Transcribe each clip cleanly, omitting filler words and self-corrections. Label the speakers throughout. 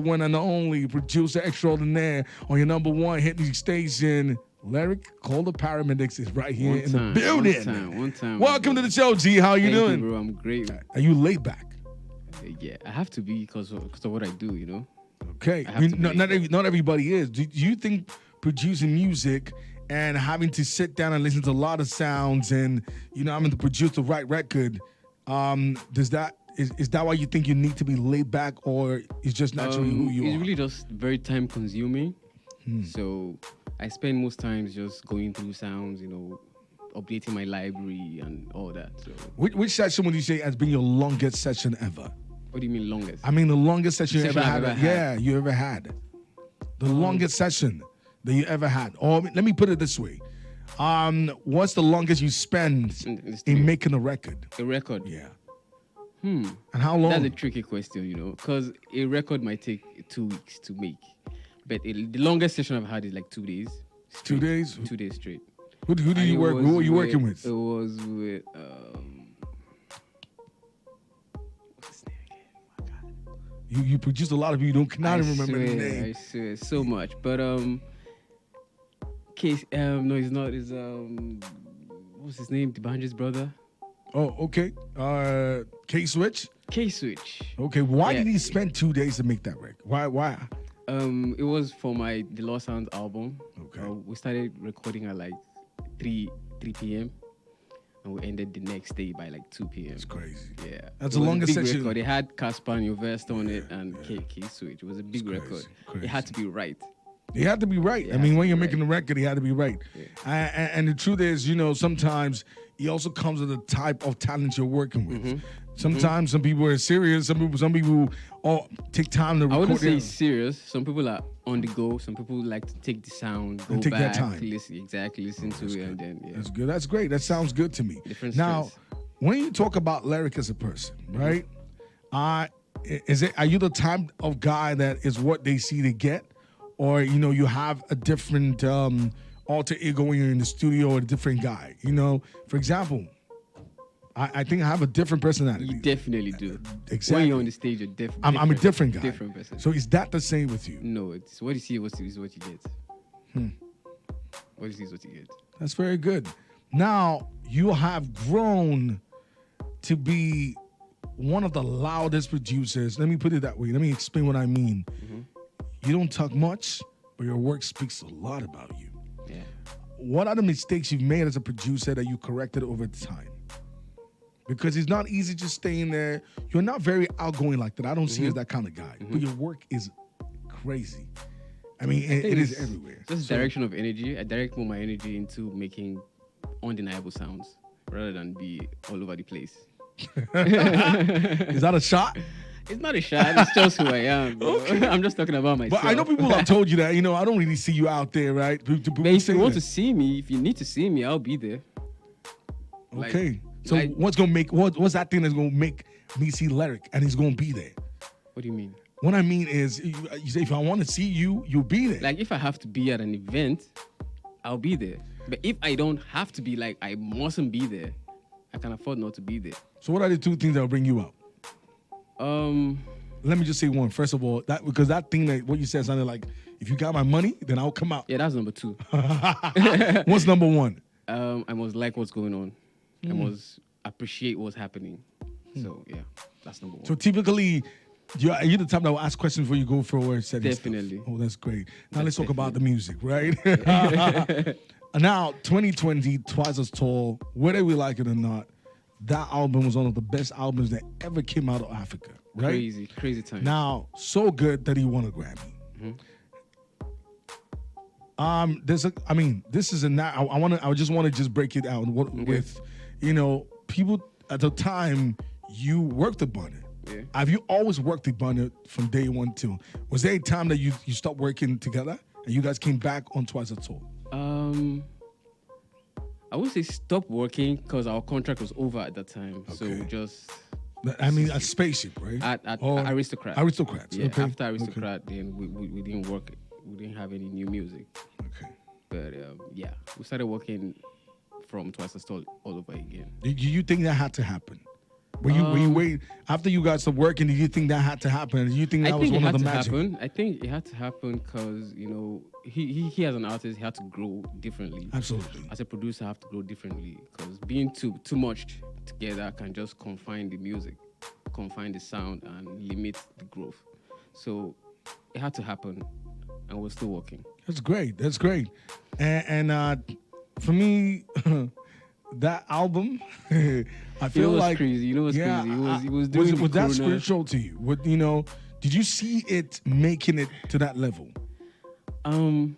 Speaker 1: one and only producer extraordinaire on your number one hit music station. Leriq, call the paramedics is right here in the building.
Speaker 2: One time.
Speaker 1: Welcome to the show, G. How you doing?
Speaker 2: You, bro. I'm great.
Speaker 1: Are you laid back?
Speaker 2: Yeah, I have to be because of what I do, you know?
Speaker 1: Okay. I mean, not everybody is. Do you think producing music and having to sit down and listen to a lot of sounds and, having to produce the right record, is that why you think you need to be laid back, or is just naturally who you are?
Speaker 2: It's really just very time consuming. So I spend most times just going through sounds, updating my library and all that. So
Speaker 1: which session would you say has been your longest session ever?
Speaker 2: What do you mean longest?
Speaker 1: I mean the longest session you ever had. Yeah, you ever had. The longest session that you ever had. Or let me put it this way. What's the longest you spend in making a record?
Speaker 2: A record?
Speaker 1: Yeah. And how long?
Speaker 2: That's a tricky question, because a record might take 2 weeks to make. But the longest session I've had is like 2 days. Straight.
Speaker 1: 2 days?
Speaker 2: 2 days straight.
Speaker 1: Who do you work? Who are you working with?
Speaker 2: It was with what's his name again? Oh my God.
Speaker 1: You produced a lot of people. You cannot even remember the name.
Speaker 2: I swear so much. But Case no, he's not. He's what's his name? D'Banjo's brother.
Speaker 1: Oh, okay. K-Switch?
Speaker 2: K-Switch.
Speaker 1: Okay, why did he spend 2 days to make that record? Why?
Speaker 2: It was for my The Lost Sounds album.
Speaker 1: Okay.
Speaker 2: We started recording at like 3 p.m. and we ended the next day by like 2 p.m.
Speaker 1: That's crazy.
Speaker 2: Yeah.
Speaker 1: That's the longest
Speaker 2: big
Speaker 1: session.
Speaker 2: record. They had Casper and your vest on it and K-Switch. It was a big record.
Speaker 1: Crazy.
Speaker 2: It had to be right.
Speaker 1: He had to be right. I mean, when you're making a record, he had to be right. Yeah. And the truth is, sometimes he also comes with the type of talent you're working with. Sometimes some people are serious. Some people take time to record.
Speaker 2: I wouldn't say serious. Some people are on the go. Some people like to take the sound, go
Speaker 1: take
Speaker 2: back,
Speaker 1: their time.
Speaker 2: listen to it, and then
Speaker 1: That's good. That's great. That sounds good to me. Now, when you talk about Leriq as a person, right? Are you the type of guy that is what they see they get? Or, you have a different alter ego when you're in the studio, or a different guy. For example, I think I have a different personality.
Speaker 2: You definitely do.
Speaker 1: Exactly.
Speaker 2: When you're on the stage, you're different.
Speaker 1: I'm a different guy.
Speaker 2: Different person.
Speaker 1: So is that the same with you?
Speaker 2: No, it's what you see is what you get. What you see is what you get.
Speaker 1: That's very good. Now, you have grown to be one of the loudest producers. Let me put it that way. Let me explain what I mean. You don't talk much, but your work speaks a lot about you.
Speaker 2: Yeah.
Speaker 1: What are the mistakes you've made as a producer that you corrected over time? Because it's not easy just staying there. You're not very outgoing like that. I don't see you as that kind of guy. But your work is crazy. I mean, it is everywhere.
Speaker 2: Just direction of energy. I direct more my energy into making undeniable sounds rather than be all over the place.
Speaker 1: Is that a shot?
Speaker 2: It's not a shot. It's just who I am. Okay. I'm just talking about myself.
Speaker 1: But I know people have told you that. I don't really see you out there, right?
Speaker 2: But if you want to see me, if you need to see me, I'll be there.
Speaker 1: Okay. So what's that thing that's gonna make me see Leriq and he's gonna be there?
Speaker 2: What do you mean?
Speaker 1: What I mean is, you say if I want to see you, you'll be there.
Speaker 2: Like if I have to be at an event, I'll be there. But if I don't have to be, like I mustn't be there, I can afford not to be there.
Speaker 1: So what are the two things that will bring you out? Let me just say one. First of all, because that thing that what you said sounded like, if you got my money, then I'll come out.
Speaker 2: Yeah, that's number 2.
Speaker 1: What's number 1?
Speaker 2: I must like what's going on. I must appreciate what's happening. So yeah, that's number 1.
Speaker 1: So typically, are you the type that will ask questions before you go forward?
Speaker 2: Definitely.
Speaker 1: Oh, that's great. Now let's talk about the music, right? Now, 2020, Twice as Tall, whether we like it or not, that album was one of the best albums that ever came out of Africa, right?
Speaker 2: Crazy time.
Speaker 1: Now, so good that he won a Grammy. This is I just want to break it down with, people at the time you worked the Burna.
Speaker 2: Yeah.
Speaker 1: Have you always worked the Burna from day one too? Was there a time that you stopped working together and you guys came back on Twice as Tall?
Speaker 2: I would say stop working because our contract was over at that time. Okay. So we just...
Speaker 1: a spaceship, right?
Speaker 2: At Aristocrat.
Speaker 1: Aristocrats.
Speaker 2: Yeah,
Speaker 1: okay.
Speaker 2: After Aristocrat, then we didn't work. We didn't have any new music.
Speaker 1: Okay.
Speaker 2: But we started working from Twice as Tall all over again.
Speaker 1: Do you think that had to happen? Were you waiting after you got some work? And did you think that had to happen? Did you think that was one of the magic?
Speaker 2: I think it had to happen because he as an artist, he had to grow differently.
Speaker 1: Absolutely.
Speaker 2: As a producer, I have to grow differently because being too much together can just confine the music, confine the sound, and limit the growth. So it had to happen, and we're still working.
Speaker 1: That's great. That's great. And for me, that album, I feel like
Speaker 2: crazy. It was crazy. It was doing
Speaker 1: was that spiritual to you? Did you see it making it to that level?
Speaker 2: In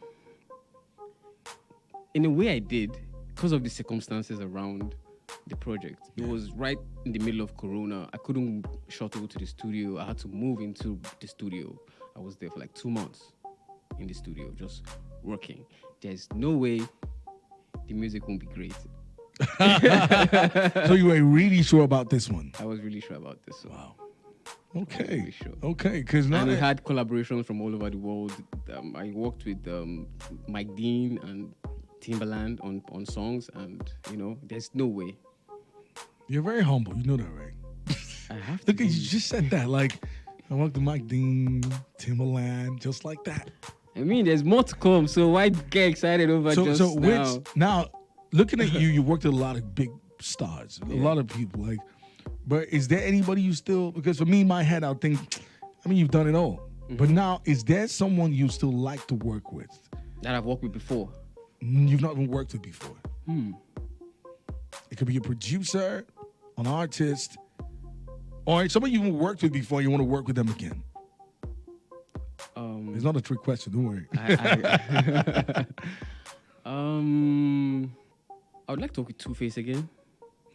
Speaker 2: a way, I did because of the circumstances around the project. It was right in the middle of Corona. I couldn't shuttle to the studio. I had to move into the studio. I was there for like 2 months in the studio, just working. There's no way the music won't be great.
Speaker 1: So you were really sure about this one?
Speaker 2: I was really sure about this one.
Speaker 1: Wow. Okay.
Speaker 2: Really sure.
Speaker 1: Okay. Because
Speaker 2: we had collaborations from all over the world. I worked with Mike Dean and Timbaland on songs, and there's no way.
Speaker 1: You're very humble. You know that, right?
Speaker 2: I have to.
Speaker 1: Look, you just said that. Like, I worked with Mike Dean, Timbaland, just like that.
Speaker 2: I mean, there's more to come. So why get excited over
Speaker 1: now? Looking at you, you worked with a lot of big stars, a lot of people. Like, but is there anybody you still? Because for me, in my head, I think, you've done it all. Mm-hmm. But now, is there someone you still like to work with?
Speaker 2: That I've worked with before.
Speaker 1: You've not even worked with before. It could be a producer, an artist, or someone you even worked with before. You want to work with them again. It's not a trick question. Don't worry.
Speaker 2: I would like to work with Two-Face again.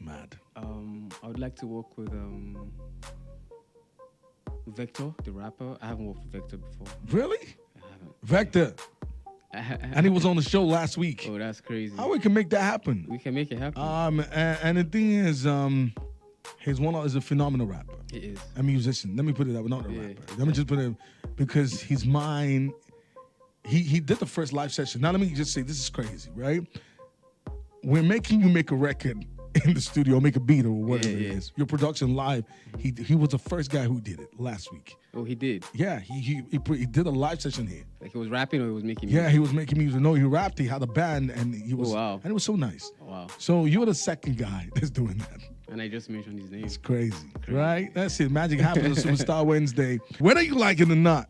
Speaker 1: Mad.
Speaker 2: I would like to work with Vector, the rapper. I haven't worked with Vector before.
Speaker 1: Really?
Speaker 2: I haven't.
Speaker 1: Vector. And he was on the show last week.
Speaker 2: Oh, that's crazy.
Speaker 1: How we can make that happen?
Speaker 2: We can make it happen.
Speaker 1: And the thing is, he's a phenomenal rapper.
Speaker 2: He is.
Speaker 1: A musician. Let me put it that way, not a rapper. Let me just put it, because his mind, he did the first live session. Now let me just say, this is crazy, right? We're making you make a record in the studio, make a beat or whatever it is. Your production live. He was the first guy who did it last week.
Speaker 2: Oh, he did?
Speaker 1: Yeah, he did a live session here.
Speaker 2: Like he was rapping or he was making music?
Speaker 1: Yeah, he was making music. No, he rapped. He had a band, and he was. Oh, wow. And it was so nice.
Speaker 2: Oh, wow.
Speaker 1: So you're the second guy that's doing that.
Speaker 2: And I just mentioned his name.
Speaker 1: It's crazy, right? That's it. Magic happens on Superstar Wednesday. Whether you like it or not,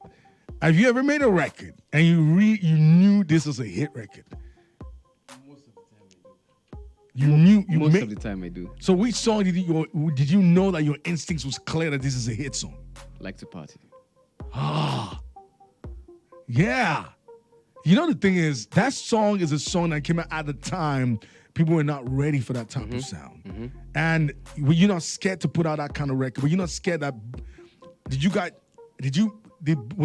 Speaker 1: have you ever made a record and you knew this was a hit record?
Speaker 2: Most of the time I do.
Speaker 1: So which song did you know that your instincts was clear that this is a hit song?
Speaker 2: Like to Party.
Speaker 1: Yeah. You know, the thing is, that song is a song that came out at the time people were not ready for that type of sound. Mm-hmm. And were you not scared to put out that kind of record? Were you not scared that was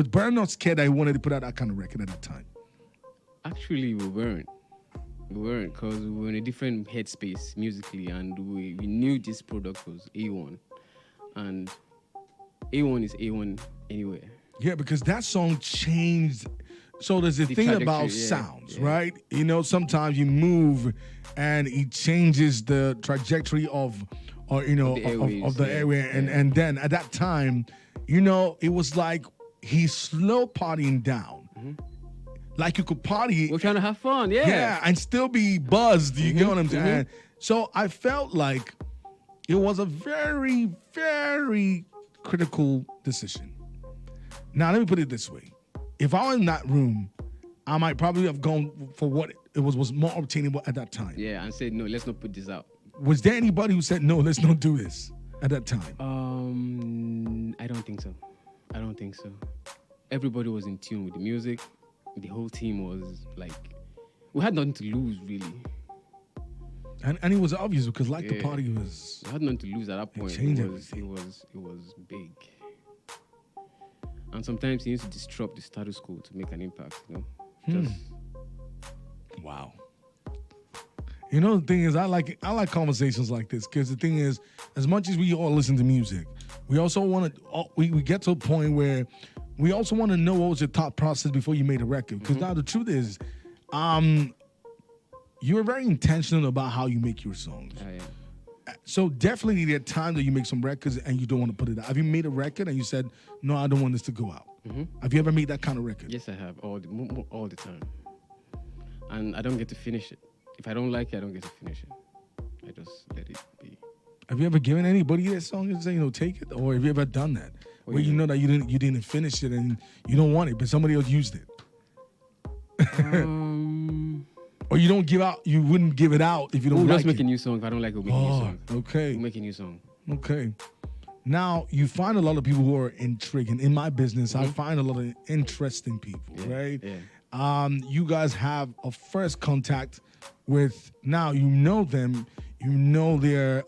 Speaker 1: Burna not scared that he wanted to put out that kind of record at that time?
Speaker 2: Actually, we weren't. We weren't, because we were in a different headspace musically, and we knew this product was A1. And A1 is A1 anywhere.
Speaker 1: Yeah, because that song changed. So there's a thing about sounds, right? You know, sometimes you move and it changes the trajectory of the area. And then at that time, you know, it was like he's slow partying down. Mm-hmm. Like you could party.
Speaker 2: We're trying to have fun,
Speaker 1: Yeah, and still be buzzed. You get what I'm saying? Mm-hmm. So I felt like it was a very, very critical decision. Now, let me put it this way. If I was in that room, I might probably have gone for what it was more obtainable at that time.
Speaker 2: Yeah, and said, no, let's not put this out.
Speaker 1: Was there anybody who said, no, let's not do this at that time?
Speaker 2: I don't think so. Everybody was in tune with the music. The whole team was like, we had nothing to lose, really.
Speaker 1: And it was obvious because the party was...
Speaker 2: We had nothing to lose at that point. It was big. And sometimes you need to disrupt the status quo to make an impact, you know?
Speaker 1: Wow. You know, the thing is, I like conversations like this, because the thing is, as much as we all listen to music, we also want to, we get to a point where we also want to know what was your thought process before you made a record. Because now the truth is, you're very intentional about how you make your songs.
Speaker 2: Oh, yeah.
Speaker 1: So definitely there are times that you make some records and you don't want to put it out. Have you made a record and you said, no, I don't want this to go out? Have you ever made that kind of record?
Speaker 2: Yes, I have all the time, and I don't get to finish it. If I don't like it, I don't get to finish it. I just let it be.
Speaker 1: Have you ever given anybody that song and say, take it? Or have you ever done that? Where you know that you didn't finish it and you don't want it, but somebody else used it? Or you wouldn't give it out if you don't like it?
Speaker 2: Let's make a new song. If I don't like it, we'll make a new song.
Speaker 1: Okay.
Speaker 2: We'll make a new song.
Speaker 1: Okay. Now, you find a lot of people who are intriguing. In my business, I find a lot of interesting people, right?
Speaker 2: Yeah.
Speaker 1: You guys have a first contact with, now you know them, you know their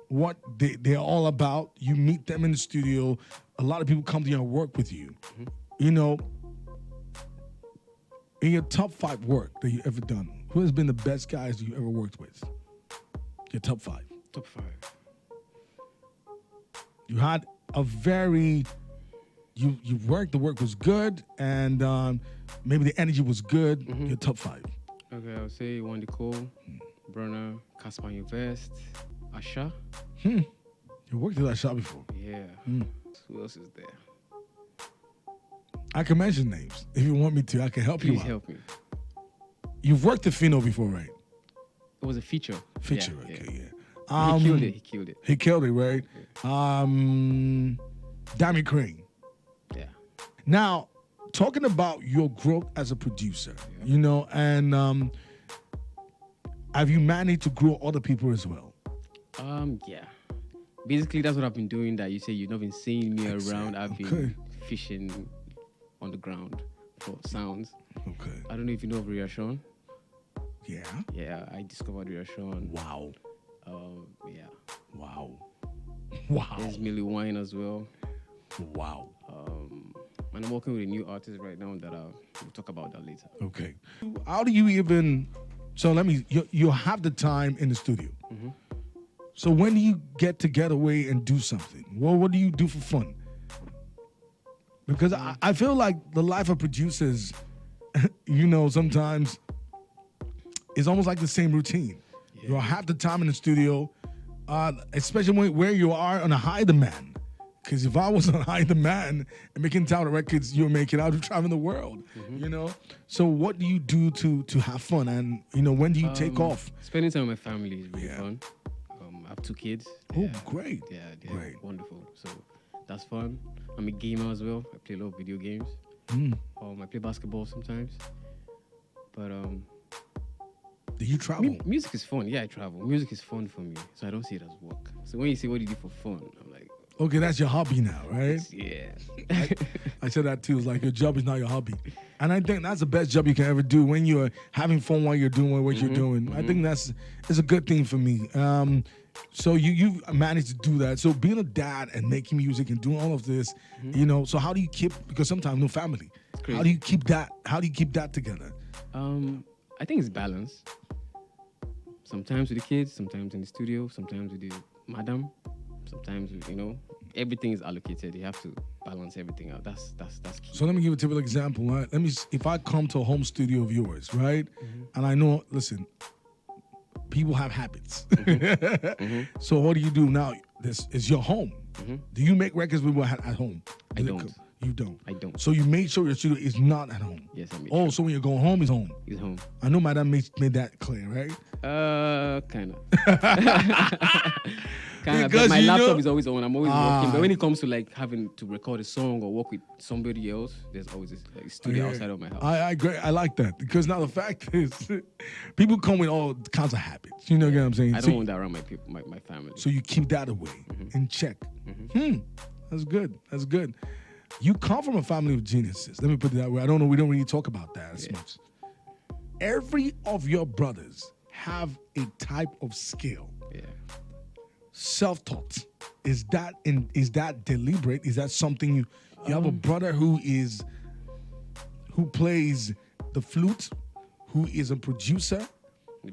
Speaker 1: what they're all about. You meet them in the studio. A lot of people come to you and work with you. You know, in your top 5 work that you ever done, who has been the best guys you ever worked with? Your top 5.
Speaker 2: Top 5.
Speaker 1: You had a very, you worked, the work was good, and maybe the energy was good. Your top 5.
Speaker 2: Okay, I would say One Cole, Burna, Casper Invest, Asha.
Speaker 1: You worked with Asha before.
Speaker 2: Yeah. Who else is there?
Speaker 1: I can mention names. If you want me to, I can help you out.
Speaker 2: Please help me.
Speaker 1: You've worked with Fino before, right?
Speaker 2: It was a feature.
Speaker 1: Feature,
Speaker 2: Yeah,
Speaker 1: okay,
Speaker 2: yeah.
Speaker 1: yeah.
Speaker 2: He killed it. He killed it.
Speaker 1: He killed it, right?
Speaker 2: Yeah.
Speaker 1: Dammy Crane.
Speaker 2: Yeah.
Speaker 1: Now, talking about your growth as a producer, you know, and have you managed to grow other people as well?
Speaker 2: Yeah. Basically, that's what I've been doing. That you say you've not been seeing me around. I've been fishing on the ground for sounds.
Speaker 1: Okay.
Speaker 2: I don't know if you know of Ria Sean.
Speaker 1: Yeah.
Speaker 2: Yeah, I discovered Ria Sean.
Speaker 1: Wow.
Speaker 2: Yeah.
Speaker 1: Wow. Wow.
Speaker 2: There's Millie Wine as well.
Speaker 1: Wow.
Speaker 2: And I'm working with a new artist right now that we'll talk about that later.
Speaker 1: Okay. How do you even? So you have the time in the studio. So when do you get to get away and do something? Well, what do you do for fun? Because I feel like the life of producers, you know, sometimes it's almost like the same routine. Yeah. You're half the time in the studio, especially where you are on a high demand. Because if I was on high demand and making the records you're making, I would be traveling the world, you know? So what do you do to have fun? And, you know, when do you take off?
Speaker 2: Spending time with my family is really fun. I have 2 kids.
Speaker 1: Oh, great.
Speaker 2: Yeah, they're
Speaker 1: great.
Speaker 2: Wonderful. So that's fun. I'm a gamer as well. I play a lot of video games. I play basketball sometimes. But
Speaker 1: do you travel?
Speaker 2: Music is fun. Yeah, I travel. Music is fun for me, so I don't see it as work. So when you say what do you do for fun, I'm like,
Speaker 1: okay, that's your hobby now, right?
Speaker 2: Yeah.
Speaker 1: I said that too. It's like your job is not your hobby. And I think that's the best job you can ever do when you're having fun while you're doing what you're doing. I think it's a good thing for me. So you managed to do that. So being a dad and making music and doing all of this, you know, so how do you keep, because sometimes no family. How do you keep that together?
Speaker 2: I think it's balance. Sometimes with the kids, sometimes in the studio, sometimes with the madam, sometimes with, you know, everything is allocated. You have to balance everything out. That's key.
Speaker 1: So let me give a typical example, right? If I come to a home studio of yours, right? And I know, listen, people have habits. So what do you do now? This is your home. Do you make records with people at home?
Speaker 2: I don't.
Speaker 1: You don't?
Speaker 2: I don't.
Speaker 1: So you made sure your studio is not at home?
Speaker 2: Yes, I made
Speaker 1: sure. So when you're going home, it's home?
Speaker 2: It's home.
Speaker 1: I know Madam made that clear, right?
Speaker 2: Kind of. But my laptop is always on. I'm always working. But when it comes to like having to record a song or work with somebody else, there's always this like, studio outside of my house.
Speaker 1: I agree. I like that because now the fact is, people come with all kinds of habits. You know what I'm saying?
Speaker 2: I don't want that around my people, my family.
Speaker 1: So you keep that away in check. That's good. That's good. You come from a family of geniuses. Let me put it that way. I don't know. We don't really talk about that as much. Every of your brothers have a type of skill.
Speaker 2: Yeah.
Speaker 1: Self-taught. Is that deliberate? Is that something you have a brother who plays the flute, who is a producer,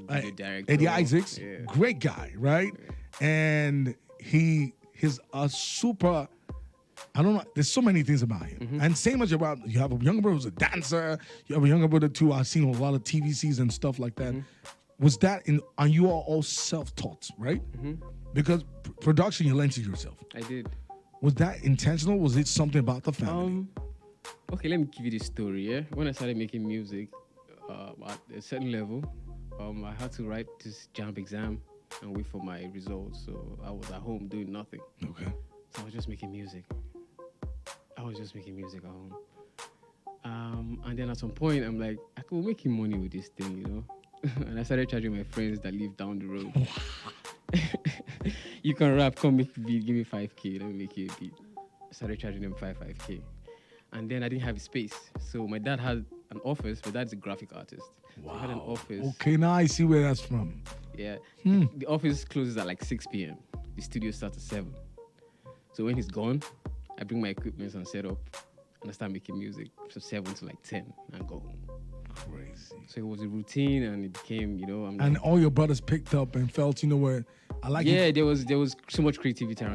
Speaker 1: Eddie Isaacs, great guy, right? Yeah. And he's a super. I don't know. There's so many things about him. And same as you have a younger brother who's a dancer. You have a younger brother too. I've seen a lot of TVCs and stuff like that. was that in? And you are all self-taught, right? Because production, you learned to yourself.
Speaker 2: I did.
Speaker 1: Was that intentional? Was it something about the family?
Speaker 2: Okay, let me give you this story. Yeah, when I started making music, at a certain level, I had to write this jump exam and wait for my results. So I was at home doing nothing.
Speaker 1: Okay.
Speaker 2: So I was just making music. I was just making music at home. And then at some point, I'm like, I could be making money with this thing, you know? And I started charging my friends that live down the road. You can rap, come make a beat, give me 5K, let me make you a beat. I started charging them 5K. And then I didn't have a space. So my dad had an office. My dad's a graphic artist.
Speaker 1: Wow.
Speaker 2: So I had an office.
Speaker 1: Okay, now I see where that's from.
Speaker 2: Yeah. The office closes at like 6 p.m. The studio starts at 7. So when he's gone, I bring my equipment and set up. And I start making music from 7 to like 10 and go home.
Speaker 1: Crazy.
Speaker 2: So it was a routine and it became, you know.
Speaker 1: And all your brothers picked up and felt, you know, where I like it.
Speaker 2: Yeah, there was so much creativity around the